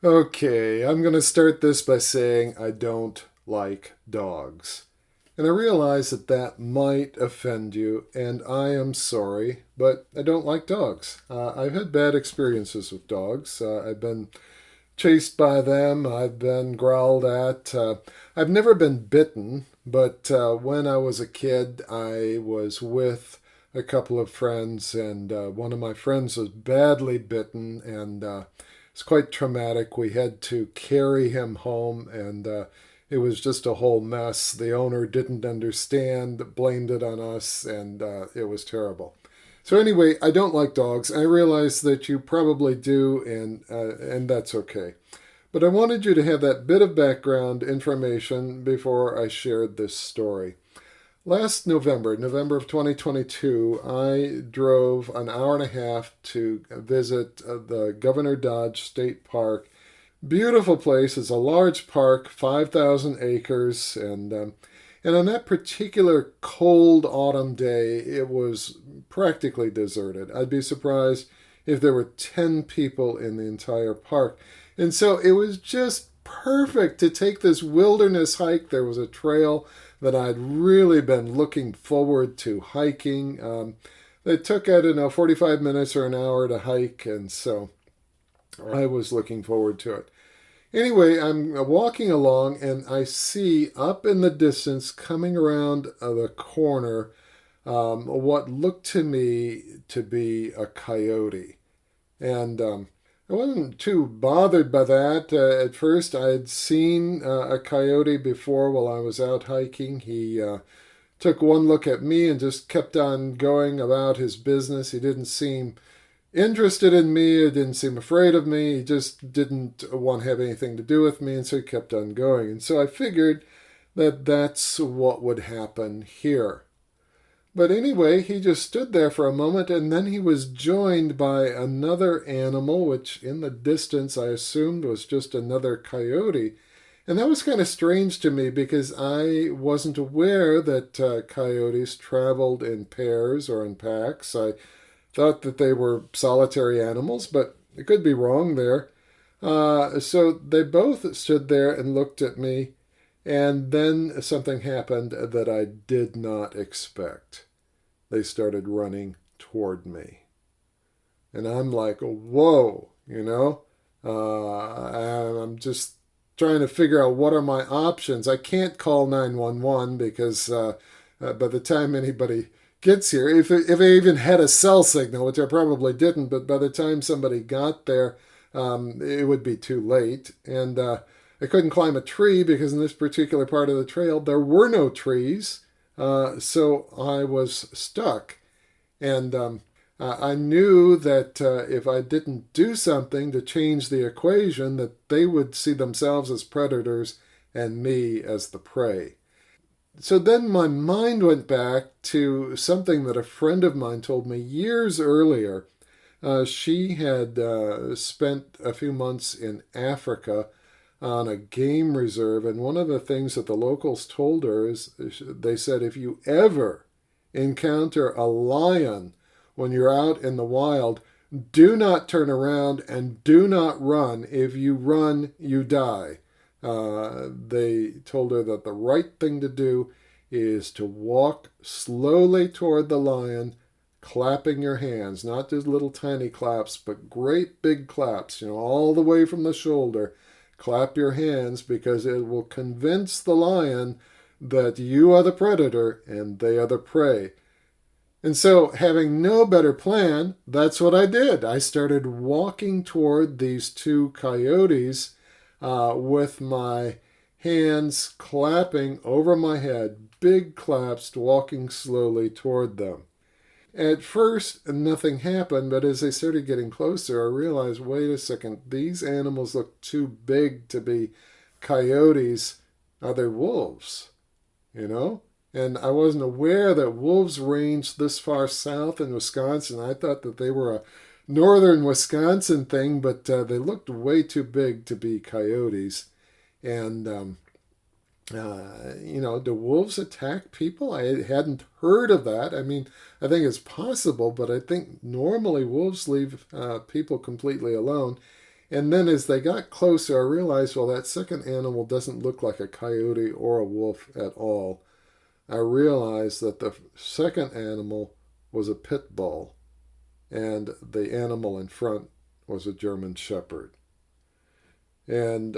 Okay, I'm going to start this by saying I don't like dogs. And I realize that that might offend you, and I am sorry, but I don't like dogs. I've had bad experiences with dogs. I've been chased by them, I've been growled at. I've never been bitten, but when I was a kid, I was with a couple of friends, and one of my friends was badly bitten, and it's quite traumatic. We had to carry him home, and it was just a whole mess. The owner didn't understand, blamed it on us, and it was terrible. So anyway, I don't like dogs. I realize that you probably do, and that's okay. But I wanted you to have that bit of background information before I shared this story. Last November, November of 2022, I drove an hour and a half to visit the Governor Dodge State Park. Beautiful place. It's a large park, 5,000 acres, and on that particular cold autumn day, it was practically deserted. I'd be surprised if there were 10 people in the entire park. And so it was just perfect to take this wilderness hike. There was a trail that I'd really been looking forward to hiking. It took, I don't know, 45 minutes or an hour to hike, and so I was looking forward to it. Anyway, I'm walking along and I see up in the distance, coming around the corner, what looked to me to be a coyote. And I wasn't too bothered by that. At first, I had seen a coyote before while I was out hiking. He took one look at me and just kept on going about his business. He didn't seem interested in me. He didn't seem afraid of me. He just didn't want to have anything to do with me, and so he kept on going. And so I figured that that's what would happen here. But anyway, he just stood there for a moment, and then he was joined by another animal, which in the distance I assumed was just another coyote. And that was kind of strange to me because I wasn't aware that coyotes traveled in pairs or in packs. I thought that they were solitary animals, but I could be wrong there. So they both stood there and looked at me, and then something happened that I did not expect. They started running toward me. And I'm like, whoa, you know? I'm just trying to figure out what are my options. I can't call 911 because by the time anybody gets here, if I even had a cell signal, which I probably didn't, but by the time somebody got there, it would be too late. And I couldn't climb a tree because in this particular part of the trail, there were no trees. So I was stuck. And I knew that if I didn't do something to change the equation, that they would see themselves as predators and me as the prey. So then my mind went back to something that a friend of mine told me years earlier. She had spent a few months in Africa on a game reserve, and one of the things that the locals told her is they said, if you ever encounter a lion when you're out in the wild, do not turn around and do not run. If you run, you die. They told her that the right thing to do is to walk slowly toward the lion, clapping your hands, not just little tiny claps, but great big claps, all the way from the shoulder. Clap your hands because it will convince the lion that you are the predator and they are the prey. And so, having no better plan, that's what I did. I started walking toward these two coyotes with my hands clapping over my head, big claps, walking slowly toward them. At first, nothing happened, but as they started getting closer, I realized, wait a second, these animals look too big to be coyotes. Are they wolves? And I wasn't aware that wolves ranged this far south in Wisconsin. I thought that they were a northern Wisconsin thing, but they looked way too big to be coyotes. And do wolves attack people? I hadn't heard of that. I mean, I think it's possible, but I think normally wolves leave people completely alone. And then as they got closer, I realized, well, that second animal doesn't look like a coyote or a wolf at all. I realized that the second animal was a pit bull, and the animal in front was a German shepherd. And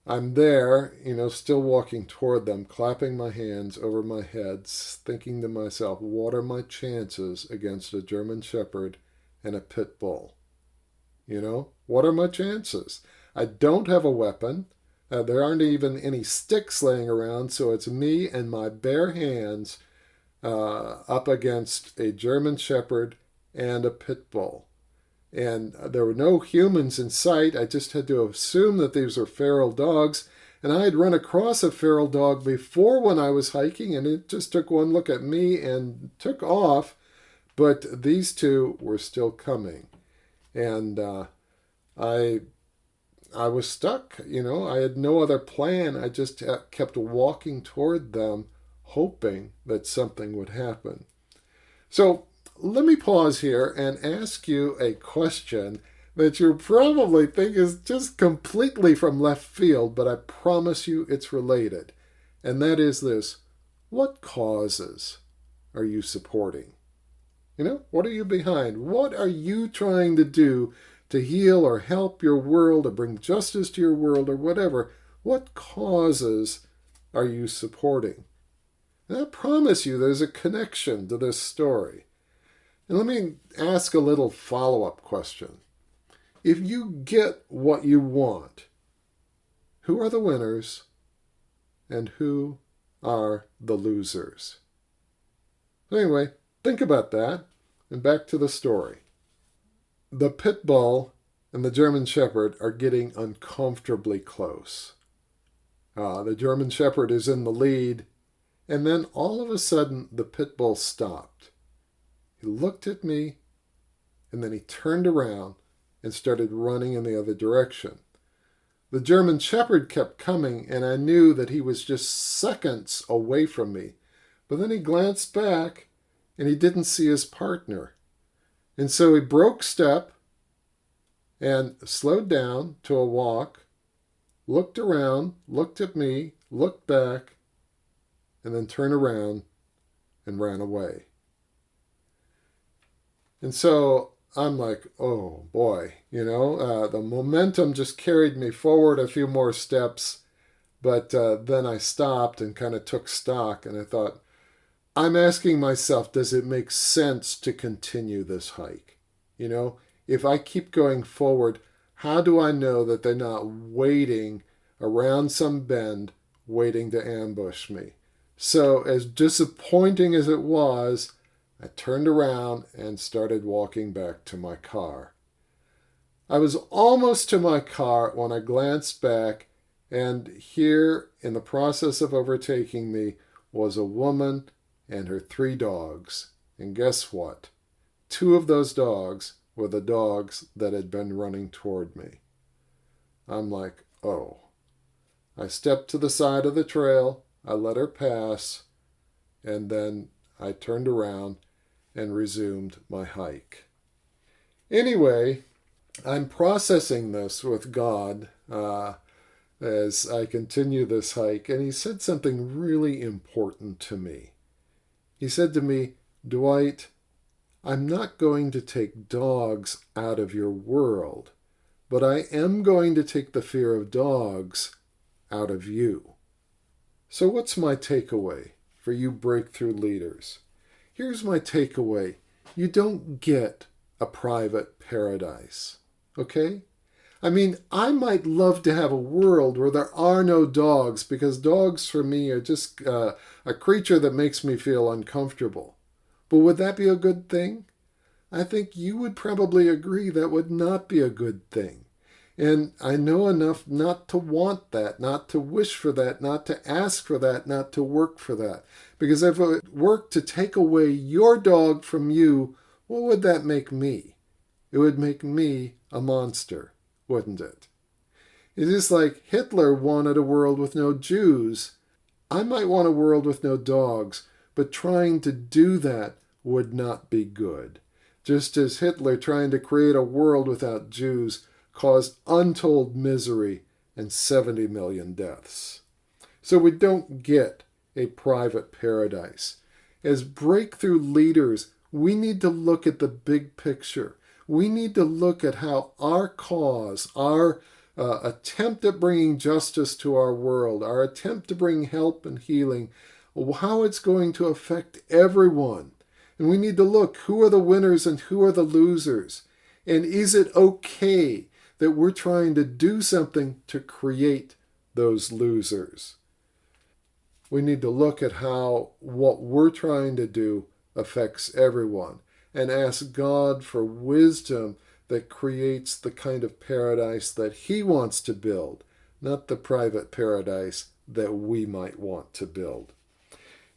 I'm there, still walking toward them, clapping my hands over my head, thinking to myself, what are my chances against a German shepherd and a pit bull? What are my chances? I don't have a weapon. There aren't even any sticks laying around, so it's me and my bare hands up against a German shepherd and a pit bull. And there were no humans in sight. I just had to assume that these were feral dogs. And I had run across a feral dog before when I was hiking, and it just took one look at me and took off. But these two were still coming. And I was stuck, I had no other plan. I just kept walking toward them, hoping that something would happen. So let me pause here and ask you a question that you probably think is just completely from left field, but I promise you it's related. And that is this: what causes are you supporting? What are you behind? What are you trying to do to heal or help your world or bring justice to your world or whatever? What causes are you supporting? And I promise you there's a connection to this story. And let me ask a little follow-up question. If you get what you want, who are the winners and who are the losers? So anyway, think about that, and back to the story. The pit bull and the German shepherd are getting uncomfortably close. The German shepherd is in the lead, and then all of a sudden the pit bull stopped. He looked at me, and then he turned around and started running in the other direction. The German shepherd kept coming, and I knew that he was just seconds away from me. But then he glanced back, and he didn't see his partner. And so he broke step and slowed down to a walk, looked around, looked at me, looked back, and then turned around and ran away. And so I'm like, oh boy, the momentum just carried me forward a few more steps, but then I stopped and kind of took stock, and I thought, I'm asking myself, does it make sense to continue this hike? If I keep going forward, how do I know that they're not waiting around some bend, waiting to ambush me? So as disappointing as it was, I turned around and started walking back to my car. I was almost to my car when I glanced back, and here, in the process of overtaking me, was a woman and her 3 dogs. And guess what? 2 of those dogs were the dogs that had been running toward me. I'm like, oh. I stepped to the side of the trail, I let her pass, and then I turned around and resumed my hike. Anyway, I'm processing this with God as I continue this hike, and he said something really important to me. He said to me, Dwight, I'm not going to take dogs out of your world, but I am going to take the fear of dogs out of you. So what's my takeaway for you breakthrough leaders? Here's my takeaway. You don't get a private paradise, okay? I mean, I might love to have a world where there are no dogs, because dogs for me are just a creature that makes me feel uncomfortable. But would that be a good thing? I think you would probably agree that would not be a good thing. And I know enough not to want that, not to wish for that, not to ask for that, not to work for that. Because if it worked to take away your dog from you, what would that make me? It would make me a monster, wouldn't it? It is like Hitler wanted a world with no Jews. I might want a world with no dogs, but trying to do that would not be good. just as Hitler trying to create a world without Jews caused untold misery and 70 million deaths. So we don't get a private paradise. As breakthrough leaders, we need to look at the big picture. We need to look at how our cause, our attempt at bringing justice to our world, our attempt to bring help and healing, how it's going to affect everyone. And we need to look, who are the winners and who are the losers? And is it okay that we're trying to do something to create those losers? We need to look at how what we're trying to do affects everyone and ask God for wisdom that creates the kind of paradise that He wants to build, not the private paradise that we might want to build.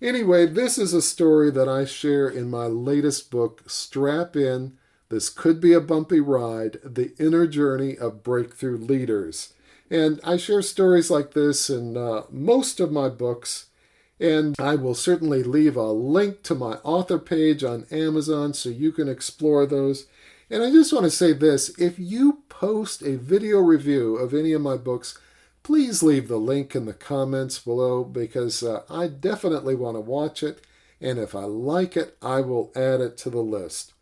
Anyway, this is a story that I share in my latest book, Strap In, This Could Be a Bumpy Ride, The Inner Journey of Breakthrough Leaders. And I share stories like this in most of my books, and I will certainly leave a link to my author page on Amazon so you can explore those. And I just want to say this, if you post a video review of any of my books, please leave the link in the comments below because I definitely want to watch it. And if I like it, I will add it to the list.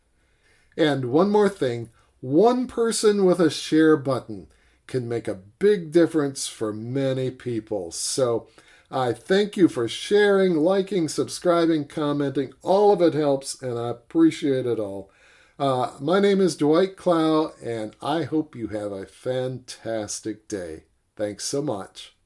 And one more thing, one person with a share button can make a big difference for many people. So I thank you for sharing, liking, subscribing, commenting. All of it helps, and I appreciate it all. My name is Dwight Clow, and I hope you have a fantastic day. Thanks so much.